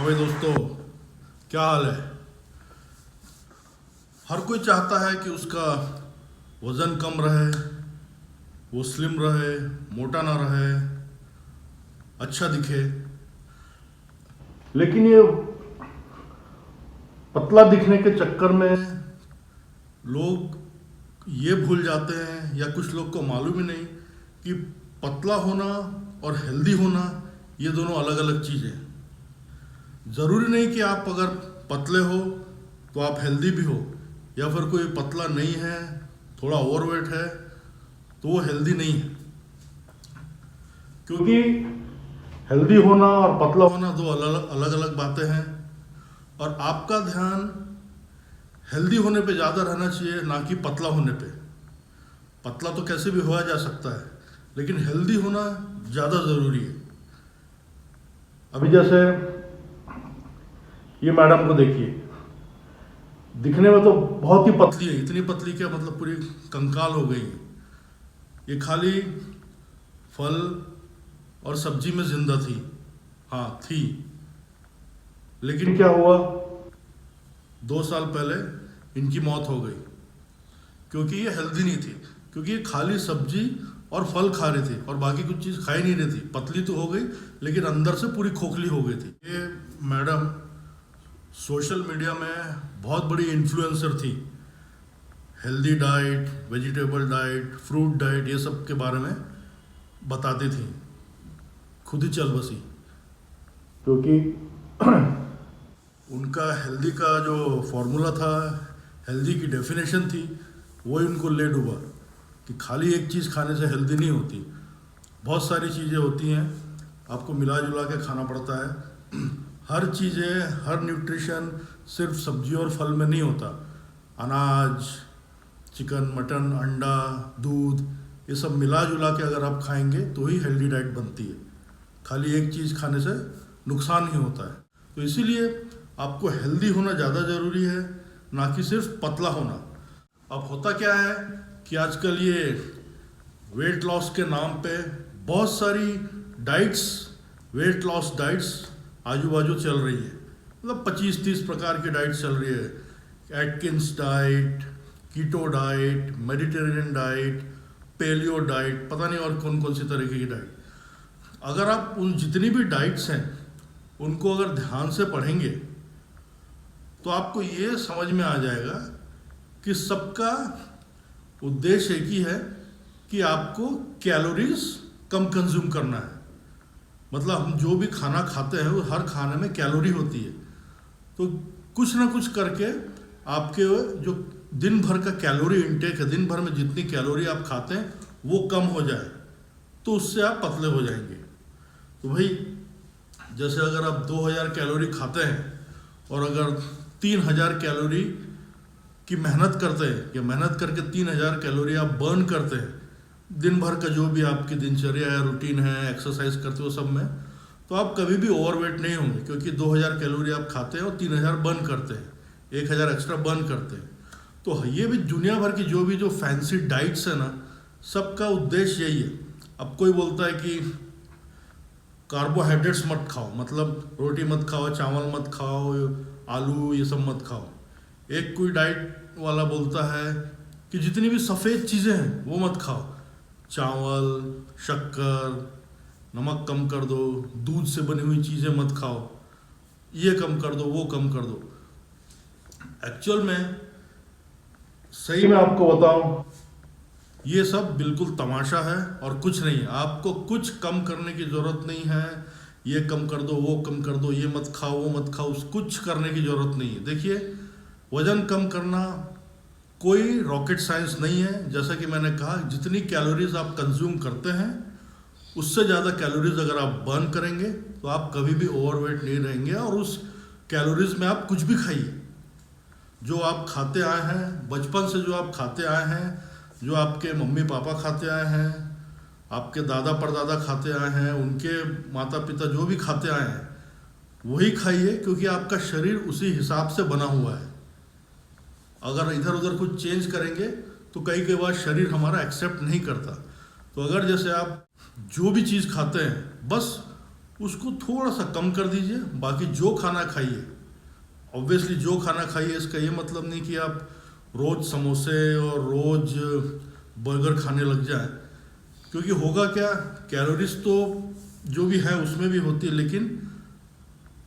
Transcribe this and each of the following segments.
हाँ भाई दोस्तों, क्या हाल है। हर कोई चाहता है कि उसका वज़न कम रहे, वो स्लिम रहे, मोटा ना रहे, अच्छा दिखे। लेकिन ये पतला दिखने के चक्कर में लोग ये भूल जाते हैं, या कुछ लोग को मालूम ही नहीं कि पतला होना और हेल्दी होना ये दोनों अलग अलग चीज़ें हैं। ज़रूरी नहीं कि आप अगर पतले हो तो आप हेल्दी भी हो, या फिर कोई पतला नहीं है, थोड़ा ओवरवेट है, तो वो हेल्दी नहीं है। क्योंकि हेल्दी होना और पतला होना दो अलग अलग अलग बातें हैं। और आपका ध्यान हेल्दी होने पे ज़्यादा रहना चाहिए, ना कि पतला होने पे। पतला तो कैसे भी हुआ जा सकता है, लेकिन हेल्दी होना ज़्यादा ज़रूरी है। अभी जैसे ये मैडम को देखिए, दिखने में तो बहुत ही पतली है। इतनी पतली क्या, मतलब पूरी कंकाल हो गई है। ये खाली फल और सब्जी में जिंदा थी, हाँ थी। लेकिन क्या हुआ, 2 साल पहले इनकी मौत हो गई, क्योंकि ये हेल्दी नहीं थी। क्योंकि ये खाली सब्जी और फल खा रही थी और बाकी कुछ चीज़ खा ही नहीं रही थी। पतली तो हो गई, लेकिन अंदर से पूरी खोखली हो गई थी। ये मैडम सोशल मीडिया में बहुत बड़ी इन्फ्लुएंसर थी। Healthy diet, vegetable diet, fruit diet, ये सब के बारे में बताती थी, खुद ही चल बसी। क्योंकि उनका हेल्दी का जो फॉर्मूला था, हेल्दी की डेफिनेशन थी, वो ही उनको ले डूबा कि खाली एक चीज़ खाने से हेल्दी नहीं होती। बहुत सारी चीज़ें होती हैं, आपको मिला जुला के खाना पड़ता है। हर चीज़ें, हर न्यूट्रिशन सिर्फ सब्जी और फल में नहीं होता। अनाज, चिकन, मटन, अंडा, दूध, ये सब मिला जुला के अगर आप खाएंगे तो ही हेल्दी डाइट बनती है। खाली एक चीज़ खाने से नुकसान ही होता है। तो इसीलिए आपको हेल्दी होना ज़्यादा ज़रूरी है, ना कि सिर्फ पतला होना। अब होता क्या है कि आजकल ये वेट लॉस के नाम पे बहुत सारी डाइट्स, वेट लॉस डाइट्स आजू बाजू चल रही है। मतलब 25-30 प्रकार की डाइट चल रही है। Atkins diet, keto diet, Mediterranean diet, paleo diet, पता नहीं और कौन कौन सी तरीके की डाइट। अगर आप उन जितनी भी डाइट्स हैं उनको अगर ध्यान से पढ़ेंगे तो आपको ये समझ में आ जाएगा कि सबका उद्देश्य एक ही है कि आपको कैलोरीज कम कंज्यूम करना है। मतलब हम जो भी खाना खाते हैं वो हर खाने में कैलोरी होती है। तो कुछ ना कुछ करके आपके जो दिन भर का कैलोरी इंटेक है, दिन भर में जितनी कैलोरी आप खाते हैं वो कम हो जाए, तो उससे आप पतले हो जाएंगे। तो भाई जैसे अगर आप 2000 कैलोरी खाते हैं और अगर 3000 कैलोरी की मेहनत करते हैं, या मेहनत करके 3000 कैलोरी आप बर्न करते हैं दिन भर का, जो भी आपकी दिनचर्या है, रूटीन है, एक्सरसाइज करते हो सब में, तो आप कभी भी ओवरवेट नहीं होंगे। क्योंकि 2000 कैलोरी आप खाते हैं और 3000 बर्न करते हैं, 1000 एक्स्ट्रा बर्न करते हैं। तो ये भी दुनिया भर की जो भी जो फैंसी डाइट्स है ना, सबका उद्देश्य यही है। अब कोई बोलता है कि कार्बोहाइड्रेट्स मत खाओ, मतलब रोटी मत खाओ, चावल मत खाओ, आलू ये सब मत खाओ। एक कोई डाइट वाला बोलता है कि जितनी भी सफ़ेद चीज़ें हैं वो मत खाओ, चावल, शक्कर, नमक कम कर दो, दूध से बनी हुई चीज़ें मत खाओ, ये कम कर दो, वो कम कर दो। एक्चुअल में सही में आपको बताऊं, ये सब बिल्कुल तमाशा है और कुछ नहीं है। आपको कुछ कम करने की ज़रूरत नहीं है। ये कम कर दो, वो कम कर दो, ये मत खाओ, वो मत खाओ, कुछ करने की ज़रूरत नहीं है। देखिए, वज़न कम करना कोई रॉकेट साइंस नहीं है। जैसा कि मैंने कहा, जितनी कैलोरीज आप कंज्यूम करते हैं उससे ज़्यादा कैलोरीज अगर आप बर्न करेंगे तो आप कभी भी ओवरवेट नहीं रहेंगे। और उस कैलोरीज में आप कुछ भी खाइए, जो आप खाते आए हैं बचपन से, जो आप खाते आए हैं, जो आपके मम्मी पापा खाते आए हैं, आपके दादा परदादा खाते आए हैं, उनके माता पिता जो भी खाते आए हैं वही खाइए। क्योंकि आपका शरीर उसी हिसाब से बना हुआ है। अगर इधर उधर कुछ चेंज करेंगे तो कई बार शरीर हमारा एक्सेप्ट नहीं करता। तो अगर जैसे आप जो भी चीज़ खाते हैं बस उसको थोड़ा सा कम कर दीजिए। बाकी जो खाना खाइए, ऑब्वियसली जो खाना खाइए, इसका ये मतलब नहीं कि आप रोज़ समोसे और रोज़ बर्गर खाने लग जाएं, क्योंकि होगा क्या, कैलोरीज तो जो भी है उसमें भी होती है, लेकिन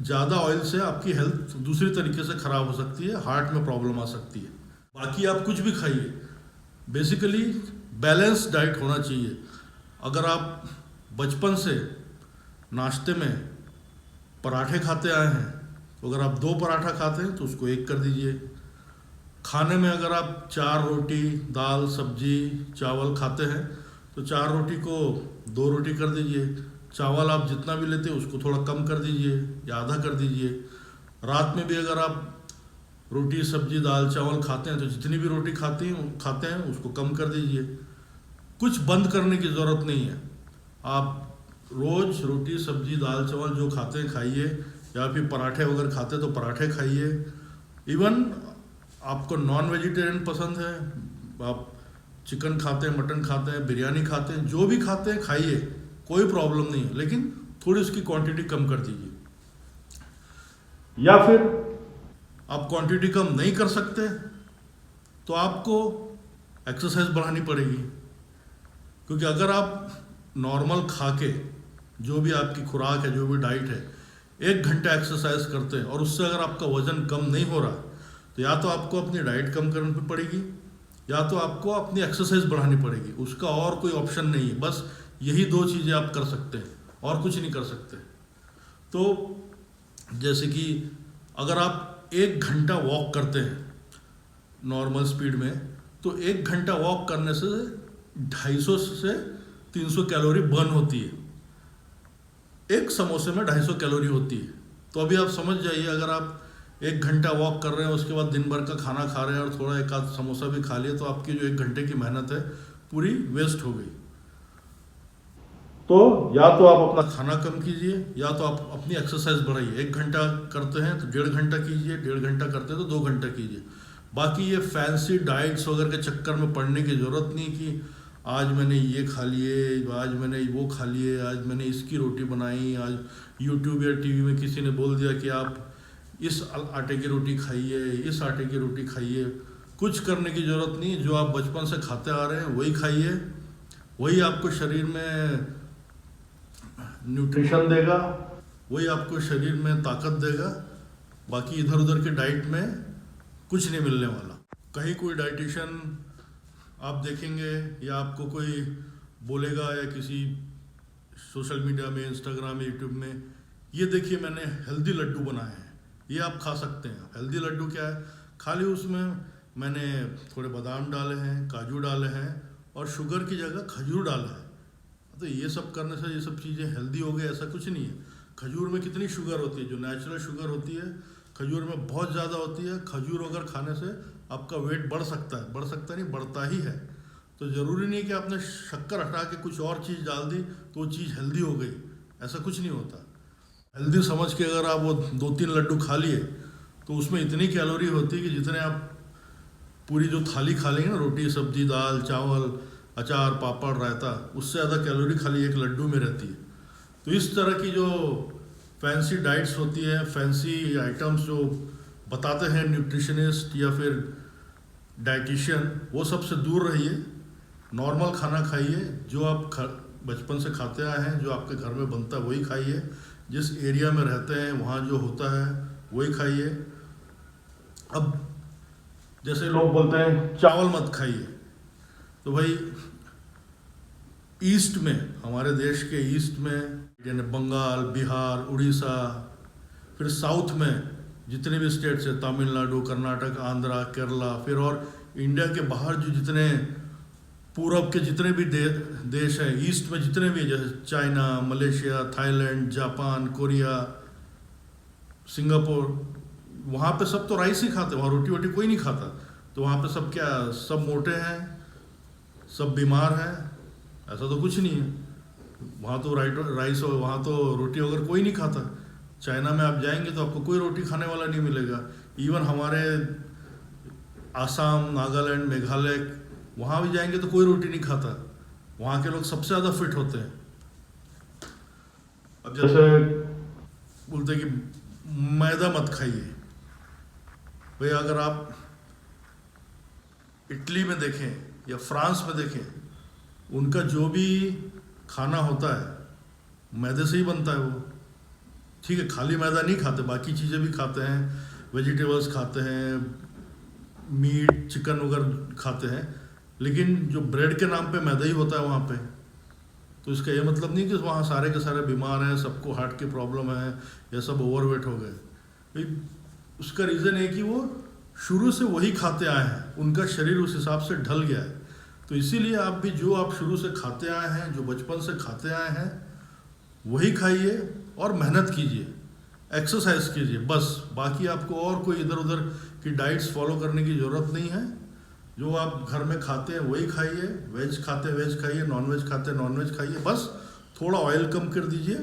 ज़्यादा ऑयल से आपकी हेल्थ दूसरी तरीके से ख़राब हो सकती है, हार्ट में प्रॉब्लम आ सकती है। बाकी आप कुछ भी खाइए, बेसिकली बैलेंस डाइट होना चाहिए। अगर आप बचपन से नाश्ते में पराठे खाते आए हैं, तो अगर आप 2 पराठा खाते हैं तो उसको 1 कर दीजिए। खाने में अगर आप 4 रोटी, दाल, सब्जी, चावल खाते हैं तो 4 रोटी को 2 रोटी कर दीजिए। चावल आप जितना भी लेते हैं उसको थोड़ा कम कर दीजिए या आधा कर दीजिए। रात में भी अगर आप रोटी, सब्जी, दाल, चावल खाते हैं तो जितनी भी रोटी खाते हैं उसको कम कर दीजिए। कुछ बंद करने की ज़रूरत नहीं है। आप रोज़ रोटी, सब्जी, दाल, चावल जो खाते हैं खाइए, या फिर पराठे वगैरह खाते हैं तो पराठे खाइए। इवन आपको नॉन वेजिटेरियन पसंद है, आप चिकन खाते हैं, मटन खाते हैं, बिरयानी खाते हैं, जो भी खाते हैं खाइए, कोई प्रॉब्लम नहीं है, लेकिन थोड़ी उसकी क्वांटिटी कम कर दीजिए। या फिर आप क्वांटिटी कम नहीं कर सकते तो आपको एक्सरसाइज बढ़ानी पड़ेगी, क्योंकि अगर आप नॉर्मल खा के, जो भी आपकी खुराक है, जो भी डाइट है, 1 घंटा एक्सरसाइज करते हैं और उससे अगर आपका वजन कम नहीं हो रहा, तो या तो आपको अपनी डाइट कम करनी पड़ेगी या तो आपको अपनी एक्सरसाइज बढ़ानी पड़ेगी। उसका और कोई ऑप्शन नहीं है। बस यही 2 चीज़ें आप कर सकते हैं और कुछ नहीं कर सकते। तो जैसे कि अगर आप 1 घंटा वॉक करते हैं नॉर्मल स्पीड में, तो 1 घंटा वॉक करने से 250 से 300 कैलोरी बर्न होती है। एक समोसे में 250 कैलोरी होती है। तो अभी आप समझ जाइए, अगर आप 1 घंटा वॉक कर रहे हैं, उसके बाद दिन भर का खाना खा रहे हैं और थोड़ा 1 आध समोसा भी खा लिया, तो आपकी जो 1 घंटे की मेहनत है पूरी वेस्ट हो गई। तो या तो आप अपना खाना कम कीजिए या तो आप अपनी एक्सरसाइज बढ़ाइए। 1 घंटा करते हैं तो 1.5 घंटा कीजिए, 1.5 घंटा करते हैं तो 2 घंटा कीजिए। बाकी ये फैंसी डाइट्स वगैरह के चक्कर में पड़ने की ज़रूरत नहीं कि आज मैंने ये खा लिए, आज मैंने वो खा लिए, आज मैंने इसकी रोटी बनाई, आज यूट्यूब या टीवी में किसी ने बोल दिया कि आप इस आटे की रोटी खाइए, इस आटे की रोटी खाइए। कुछ करने की ज़रूरत नहीं। जो आप बचपन से खाते आ रहे हैं वही खाइए, वही आपको शरीर में न्यूट्रिशन देगा, वही आपको शरीर में ताकत देगा। बाकी इधर उधर के डाइट में कुछ नहीं मिलने वाला। कहीं कोई डाइटिशियन आप देखेंगे या आपको कोई बोलेगा या किसी सोशल मीडिया में, इंस्टाग्राम में, यूट्यूब में, ये देखिए मैंने हेल्दी लड्डू बनाए हैं, ये आप खा सकते हैं। हेल्दी लड्डू क्या है, खाली उसमें मैंने थोड़े बादाम डाले हैं, काजू डाले हैं और शुगर की जगह खजूर डाला है। तो ये सब करने से ये सब चीज़ें हेल्दी हो गई, ऐसा कुछ नहीं है। खजूर में कितनी शुगर होती है, जो नेचुरल शुगर होती है खजूर में बहुत ज़्यादा होती है। खजूर अगर खाने से आपका वेट बढ़ सकता है, बढ़ सकता नहीं, बढ़ता ही है। तो ज़रूरी नहीं कि आपने शक्कर हटा के कुछ और चीज़ डाल दी तो वो चीज़ हेल्दी हो गई, ऐसा कुछ नहीं होता। हेल्दी समझ के अगर आप वो 2-3 लड्डू खा लिए तो उसमें इतनी कैलोरी होती है कि जितने आप पूरी जो थाली खा लेंगे ना, रोटी, सब्जी, दाल, चावल, अचार, पापड़, रायता, उससे ज़्यादा कैलोरी खाली 1 लड्डू में रहती है। तो इस तरह की जो फैंसी डाइट्स होती है, फैंसी आइटम्स जो बताते हैं न्यूट्रिशनिस्ट या फिर डाइटिशियन, वो सबसे दूर रहिए। नॉर्मल खाना खाइए, जो आप बचपन से खाते आए हैं, जो आपके घर में बनता है वही खाइए। जिस एरिया में रहते हैं वहाँ जो होता है वही खाइए। अब जैसे लोग बोलते हैं चावल मत खाइए, तो भाई ईस्ट में, हमारे देश के ईस्ट में, यानी बंगाल, बिहार, उड़ीसा, फिर साउथ में जितने भी स्टेट्स हैं, तमिलनाडु, कर्नाटक, आंध्रा, केरला, फिर और इंडिया के बाहर जो जितने पूरब के जितने भी देश हैं, ईस्ट में जितने भी, जैसे China, Malaysia, Thailand, Japan, Korea, Singapore, वहाँ पे सब तो राइस ही खाते हैं, वहाँ रोटी वोटी कोई नहीं खाता। तो वहाँ पे सब क्या, सब मोटे हैं, सब बीमार हैं? ऐसा तो कुछ नहीं है। वहाँ तो राइस और वहाँ तो रोटी वगैरह कोई नहीं खाता। चाइना में आप जाएंगे तो आपको कोई रोटी खाने वाला नहीं मिलेगा। इवन हमारे आसाम, नागालैंड, मेघालय, वहाँ भी जाएंगे तो कोई रोटी नहीं खाता। वहाँ के लोग सबसे ज़्यादा फिट होते हैं। अब जैसे बोलते कि मैदा मत खाइए, भाई अगर आप इटली में देखें या फ्रांस में देखें, उनका जो भी खाना होता है मैदे से ही बनता है वो। ठीक है, खाली मैदा नहीं खाते, बाकी चीज़ें भी खाते हैं, वेजिटेबल्स खाते हैं, मीट चिकन वगैरह खाते हैं, लेकिन जो ब्रेड के नाम पे मैदा ही होता है वहाँ पे। तो इसका ये मतलब नहीं कि वहाँ सारे के सारे बीमार हैं, सबको हार्ट की प्रॉब्लम है या सब ओवरवेट हो गए। भाई उसका रीज़न है कि वो शुरू से वही खाते आए हैं, उनका शरीर उस हिसाब से ढल गया है। तो इसीलिए आप भी जो आप शुरू से खाते आए हैं, जो बचपन से खाते आए हैं, वही खाइए और मेहनत कीजिए, एक्सरसाइज कीजिए, बस। बाकी आपको और कोई इधर उधर की डाइट्स फॉलो करने की ज़रूरत नहीं है। जो आप घर में खाते हैं वही खाइए, वेज खाते वेज खाइए, नॉन वेज खाते नॉन वेज खाइए, बस थोड़ा ऑयल कम कर दीजिए।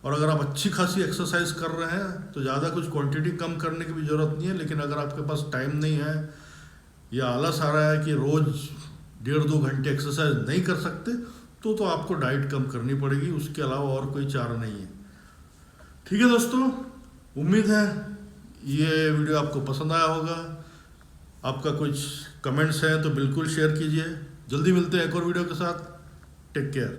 और अगर आप अच्छी खासी एक्सरसाइज कर रहे हैं तो ज़्यादा कुछ क्वांटिटी कम करने की भी ज़रूरत नहीं है। लेकिन अगर आपके पास टाइम नहीं है या आलस आ रहा है कि रोज़ 1.5-2 घंटे एक्सरसाइज नहीं कर सकते, तो आपको डाइट कम करनी पड़ेगी, उसके अलावा और कोई चारा नहीं है। ठीक है दोस्तों, उम्मीद है ये वीडियो आपको पसंद आया होगा। आपका कुछ कमेंट्स हैं तो बिल्कुल शेयर कीजिए। जल्दी मिलते हैं एक और वीडियो के साथ। Take care.